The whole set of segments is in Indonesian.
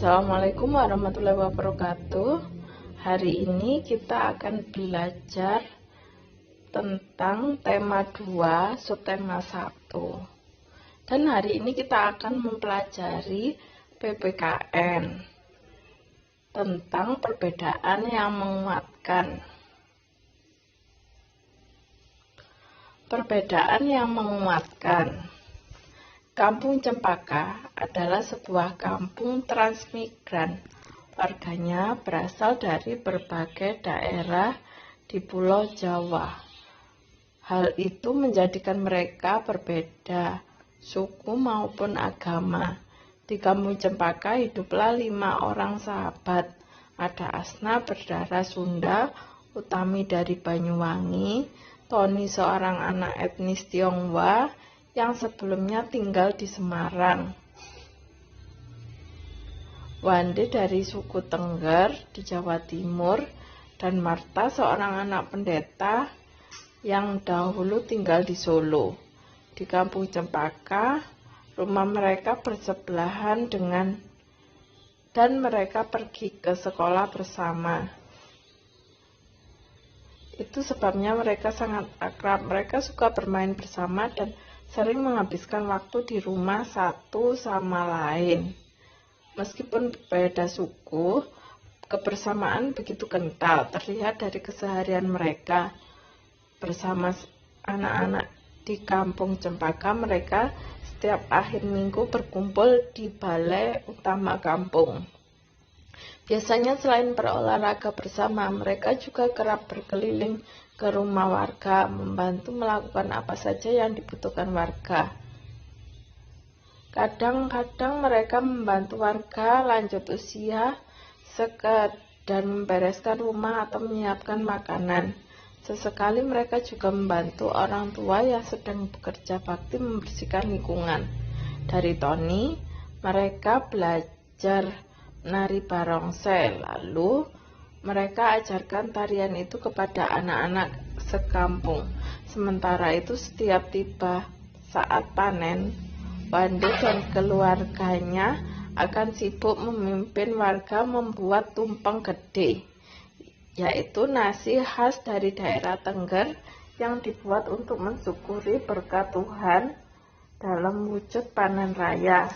Assalamualaikum warahmatullahi wabarakatuh. Hari ini kita akan belajar tentang tema 2, subtema 1. Dan hari ini kita akan mempelajari PPKN tentang perbedaan yang menguatkan. Perbedaan yang menguatkan. Kampung Cempaka adalah sebuah kampung transmigran. Warganya berasal dari berbagai daerah di Pulau Jawa. Hal itu menjadikan mereka berbeda suku maupun agama. Di Kampung Cempaka hiduplah 5 orang sahabat. Ada Asna berdarah Sunda, Utami dari Banyuwangi, Tony seorang anak etnis Tionghoa yang sebelumnya tinggal di Semarang, Wande dari suku Tengger di Jawa Timur, dan Marta seorang anak pendeta yang dahulu tinggal di Solo. Di Kampung Cempaka, rumah mereka bersebelahan dan mereka pergi ke sekolah bersama. Itu sebabnya mereka sangat akrab. Mereka suka bermain bersama dan sering menghabiskan waktu di rumah satu sama lain. Meskipun berbeda suku, kebersamaan begitu kental terlihat dari keseharian mereka. Bersama anak-anak di Kampung Cempaka, mereka setiap akhir minggu berkumpul di balai utama kampung. Biasanya selain berolahraga bersama, mereka juga kerap berkeliling ke rumah warga, membantu melakukan apa saja yang dibutuhkan warga. Kadang-kadang mereka membantu warga lanjut usia dan membereskan rumah atau menyiapkan makanan. Sesekali mereka juga membantu orang tua yang sedang bekerja bakti membersihkan lingkungan. Dari Tony, mereka belajar menari barongsai, lalu mereka ajarkan tarian itu kepada anak-anak sekampung. Sementara itu setiap tiba saat panen, Wande dan keluarganya akan sibuk memimpin warga membuat tumpeng gede, yaitu nasi khas dari daerah Tengger yang dibuat untuk mensyukuri berkat Tuhan dalam wujud panen raya.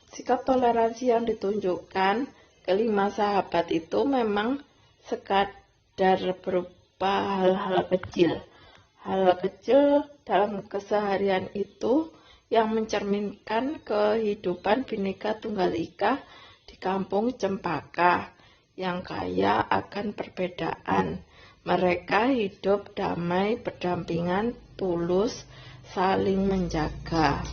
Sikap toleransi yang ditunjukkan kelima sahabat itu memang sekadar berupa hal-hal kecil. Hal kecil dalam keseharian itu yang mencerminkan kehidupan Bhinneka Tunggal Ika di Kampung Cempaka yang kaya akan perbedaan. Mereka hidup damai, berdampingan, tulus, saling menjaga.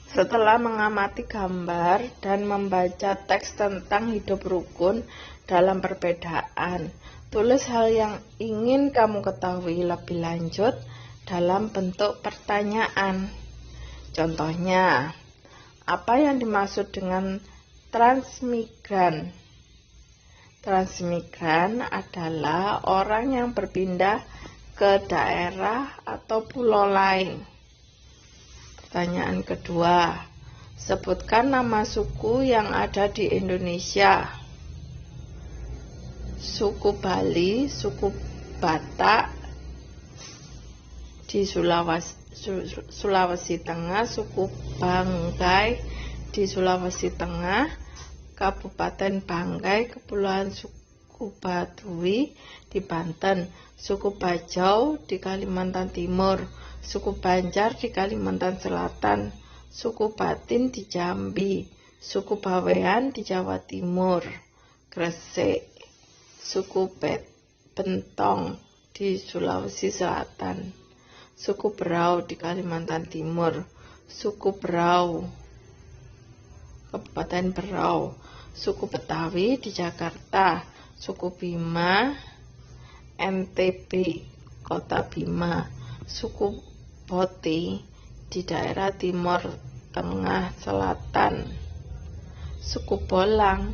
Setelah mengamati gambar dan membaca teks tentang hidup rukun dalam perbedaan, tulis hal yang ingin kamu ketahui lebih lanjut dalam bentuk pertanyaan. Contohnya, apa yang dimaksud dengan transmigran? Transmigran adalah orang yang berpindah ke daerah atau pulau lain. Pertanyaan kedua, sebutkan nama suku yang ada di Indonesia. Suku Bali, suku Batak di Sulawesi Tengah, suku Banggai di Sulawesi Tengah, Kabupaten Banggai, Kepulauan suku Baduy di Banten, suku Bajau di Kalimantan Timur, suku Banjar di Kalimantan Selatan, suku Batin di Jambi, suku Bawean di Jawa Timur, Gresik, suku Bentong di Sulawesi Selatan, suku Berau di Kalimantan Timur, suku Berau, Kabupaten Berau, suku Betawi di Jakarta, suku Bima, NTB, Kota Bima, suku Poti di daerah Timur Tengah Selatan, suku Bolang,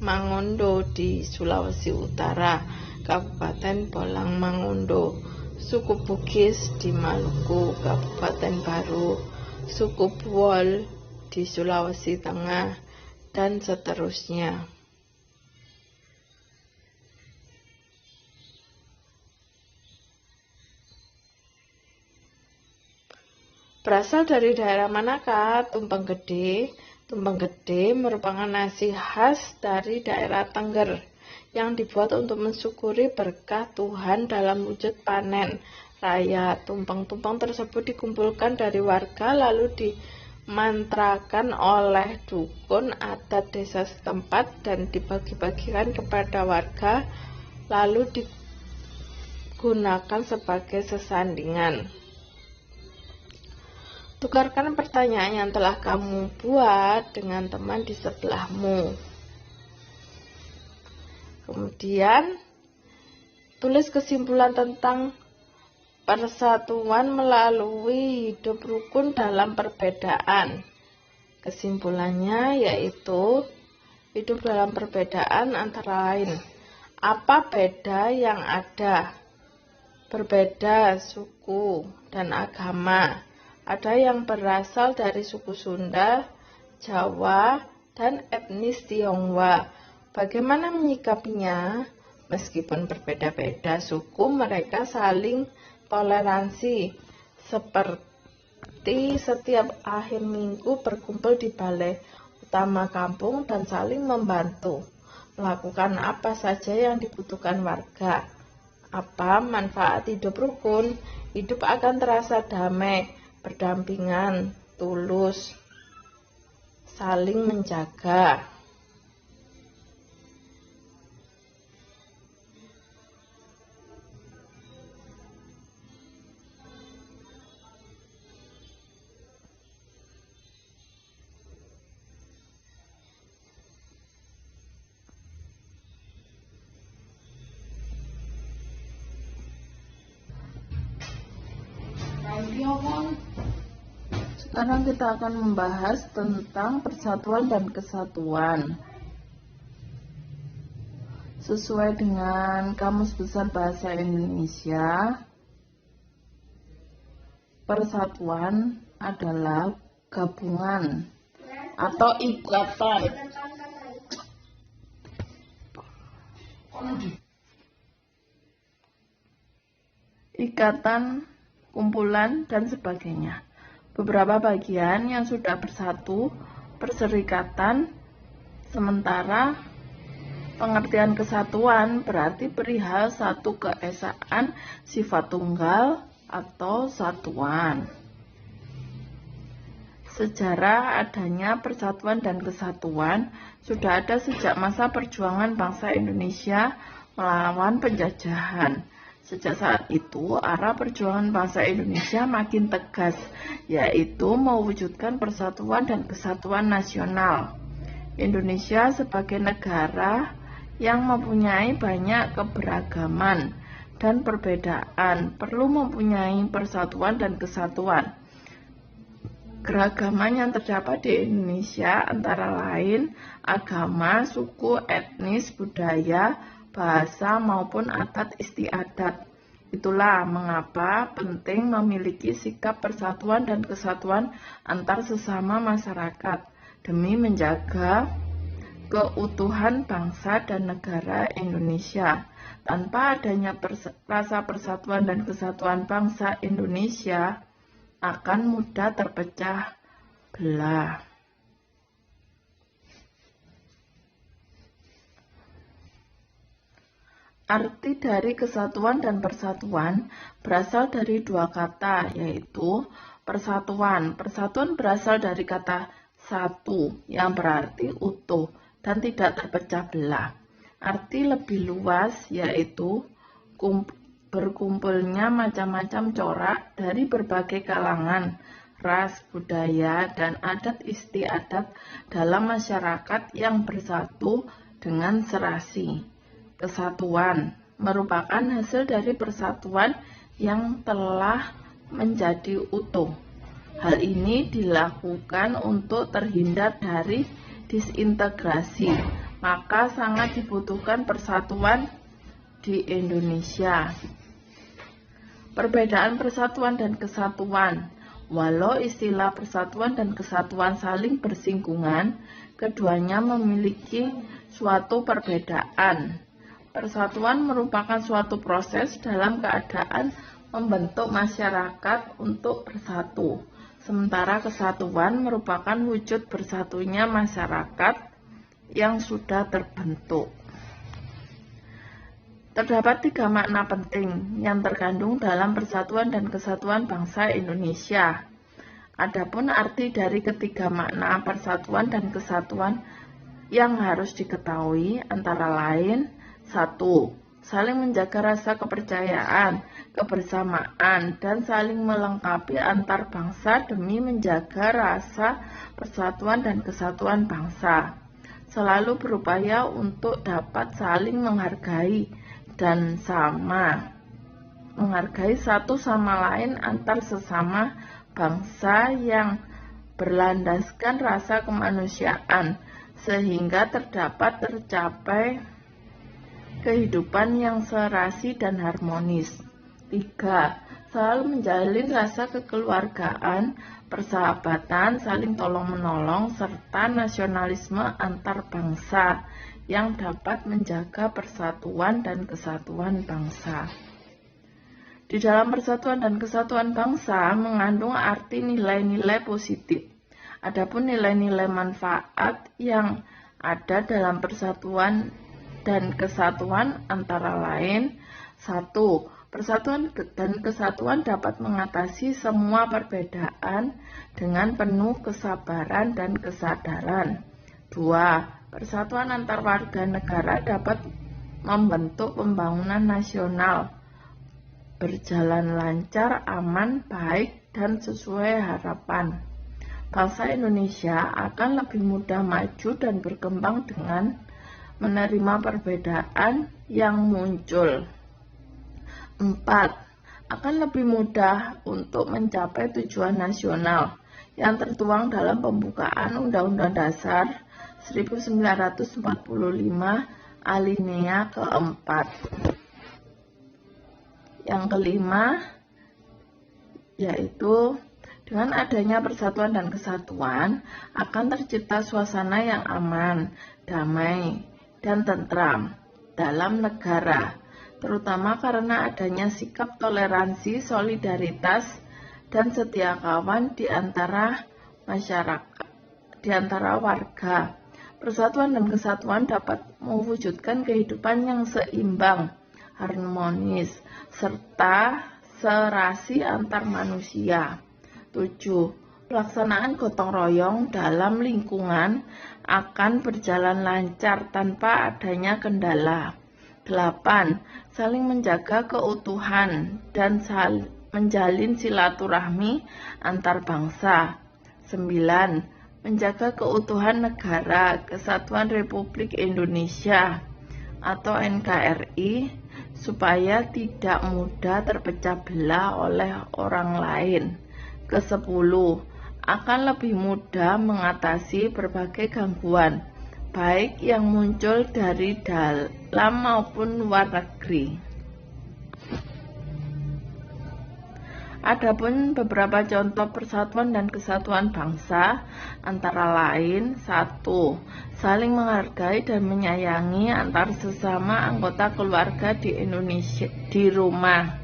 Mangundo di Sulawesi Utara, Kabupaten Bolang Mangundo, suku Bugis di Maluku, Kabupaten Baru, suku Buol di Sulawesi Tengah, dan seterusnya. Berasal dari daerah manakah tumpeng gede? Tumpeng gede merupakan nasi khas dari daerah Tengger yang dibuat untuk mensyukuri berkah Tuhan dalam wujud panen raya. Tumpeng-tumpeng tersebut dikumpulkan dari warga lalu dimantrakan oleh dukun adat desa setempat dan dibagi-bagikan kepada warga lalu digunakan sebagai sesandingan. Tukarkan pertanyaan yang telah kamu buat dengan teman di sebelahmu. Kemudian, tulis kesimpulan tentang persatuan melalui hidup rukun dalam perbedaan. Kesimpulannya yaitu, hidup dalam perbedaan antara lain. Apa beda yang ada? Berbeda suku dan agama. Ada yang berasal dari suku Sunda, Jawa, dan etnis Tionghoa. Bagaimana menyikapinya? Meskipun berbeda-beda suku, mereka saling toleransi. Seperti setiap akhir minggu berkumpul di balai utama kampung dan saling membantu. Melakukan apa saja yang dibutuhkan warga. Apa manfaat hidup rukun? Hidup akan terasa damai, berdampingan, tulus, saling menjaga. Sekarang kita akan membahas tentang persatuan dan kesatuan. Sesuai dengan Kamus Besar Bahasa Indonesia, persatuan adalah gabungan atau ikatan. Ikatan, kumpulan, dan sebagainya. Beberapa bagian yang sudah bersatu, perserikatan, sementara pengertian kesatuan berarti perihal satu keesaan sifat tunggal atau satuan. Sejarah adanya persatuan dan kesatuan sudah ada sejak masa perjuangan bangsa Indonesia melawan penjajahan. Sejak saat itu, arah perjuangan bangsa Indonesia makin tegas, yaitu mewujudkan persatuan dan kesatuan nasional. Indonesia sebagai negara yang mempunyai banyak keberagaman dan perbedaan, perlu mempunyai persatuan dan kesatuan. Keragaman yang terdapat di Indonesia antara lain agama, suku, etnis, budaya, bahasa maupun adat istiadat. Itulah mengapa penting memiliki sikap persatuan dan kesatuan antar sesama masyarakat demi menjaga keutuhan bangsa dan negara Indonesia. Tanpa adanya rasa persatuan dan kesatuan bangsa Indonesia akan mudah terpecah belah. Arti dari kesatuan dan persatuan berasal dari dua kata, yaitu persatuan. Persatuan berasal dari kata satu, yang berarti utuh dan tidak terpecah belah. Arti lebih luas, yaitu berkumpulnya macam-macam corak dari berbagai kalangan, ras, budaya, dan adat istiadat dalam masyarakat yang bersatu dengan serasi. Kesatuan merupakan hasil dari persatuan yang telah menjadi utuh. Hal ini dilakukan untuk terhindar dari disintegrasi, maka sangat dibutuhkan persatuan di Indonesia. Perbedaan persatuan dan kesatuan. Walau istilah persatuan dan kesatuan saling bersinggungan, keduanya memiliki suatu perbedaan. Persatuan merupakan suatu proses dalam keadaan membentuk masyarakat untuk bersatu, sementara kesatuan merupakan wujud bersatunya masyarakat yang sudah terbentuk. Terdapat 3 makna penting yang terkandung dalam persatuan dan kesatuan bangsa Indonesia. Adapun arti dari ketiga makna persatuan dan kesatuan yang harus diketahui antara lain: 1. Saling menjaga rasa kepercayaan, kebersamaan, dan saling melengkapi antar bangsa demi menjaga rasa persatuan dan kesatuan bangsa. Selalu berupaya untuk dapat saling menghargai dan menghargai satu sama lain antar sesama bangsa yang berlandaskan rasa kemanusiaan, sehingga tercapai kehidupan yang serasi dan harmonis. 3. Selalu menjalin rasa kekeluargaan, persahabatan, saling tolong-menolong, serta nasionalisme antar bangsa yang dapat menjaga persatuan dan kesatuan bangsa. Di dalam persatuan dan kesatuan bangsa mengandung arti nilai-nilai positif. Adapun nilai-nilai manfaat yang ada dalam persatuan dan kesatuan antara lain: 1. Persatuan dan kesatuan dapat mengatasi semua perbedaan dengan penuh kesabaran dan kesadaran. 2. Persatuan antar warga negara dapat membentuk pembangunan nasional berjalan lancar, aman, baik, dan sesuai harapan. Bangsa Indonesia akan lebih mudah maju dan berkembang dengan menerima perbedaan yang muncul. 4. Akan lebih mudah untuk mencapai tujuan nasional yang tertuang dalam pembukaan Undang-Undang Dasar 1945 alinea keempat. Yang kelima, yaitu dengan adanya persatuan dan kesatuan akan tercipta suasana yang aman, damai, dan tentram dalam negara, terutama karena adanya sikap toleransi, solidaritas, dan setia kawan di antara masyarakat, di antara warga. Persatuan dan kesatuan dapat mewujudkan kehidupan yang seimbang, harmonis, serta serasi antar manusia. 7. Pelaksanaan gotong royong dalam lingkungan akan berjalan lancar tanpa adanya kendala. 8. Saling menjaga keutuhan dan menjalin silaturahmi antar bangsa. 9. Menjaga keutuhan negara Kesatuan Republik Indonesia atau NKRI supaya tidak mudah terpecah belah oleh orang lain. Ke-10. Akan lebih mudah mengatasi berbagai gangguan, baik yang muncul dari dalam maupun luar negeri. Adapun beberapa contoh persatuan dan kesatuan bangsa antara lain: 1. Saling menghargai dan menyayangi antar sesama anggota keluarga di Indonesia di rumah.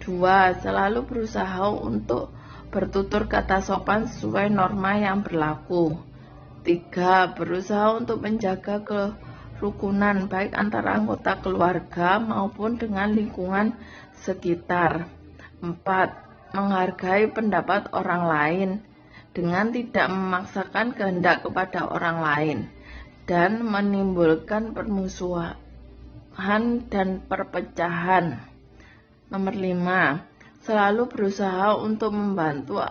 2. Selalu berusaha untuk bertutur kata sopan sesuai norma yang berlaku. 3. Berusaha untuk menjaga kerukunan baik antara anggota keluarga maupun dengan lingkungan sekitar. 4. Menghargai pendapat orang lain dengan tidak memaksakan kehendak kepada orang lain dan menimbulkan permusuhan dan perpecahan. Nomor 5. Selalu berusaha untuk membantu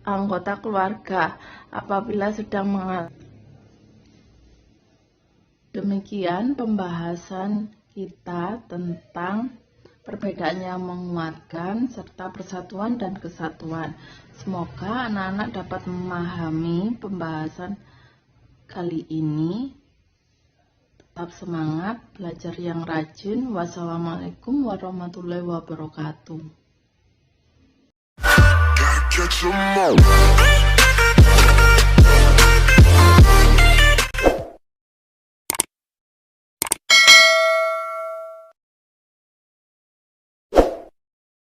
anggota keluarga apabila sedang mengalami. Demikian pembahasan kita tentang perbedaan yang menguatkan serta persatuan dan kesatuan. Semoga anak-anak dapat memahami pembahasan kali ini. Tetap semangat, belajar yang rajin. Wassalamualaikum warahmatullahi wabarakatuh. catch 'em all.